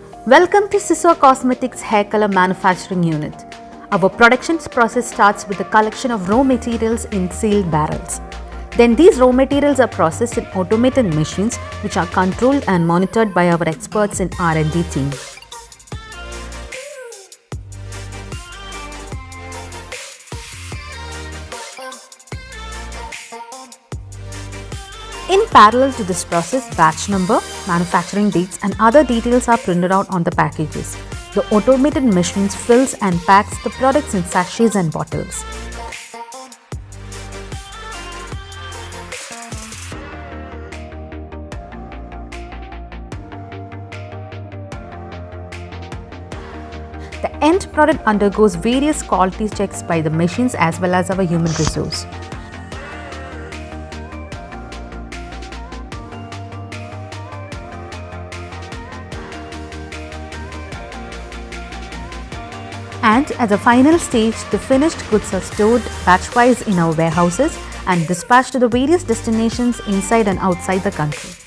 Welcome to Siso Cosmetics Hair Color Manufacturing Unit. Our production process starts with the collection of raw materials in sealed barrels. Then these raw materials are processed in automated machines which are controlled and monitored by our experts in R&D team. In parallel to this process, batch number, manufacturing dates and other details are printed out on the packages. The automated machines fills and packs the products in sachets and bottles. The end product undergoes various quality checks by the machines as well as our human resource. And at the final stage, the finished goods are stored batch-wise in our warehouses and dispatched to the various destinations inside and outside the country.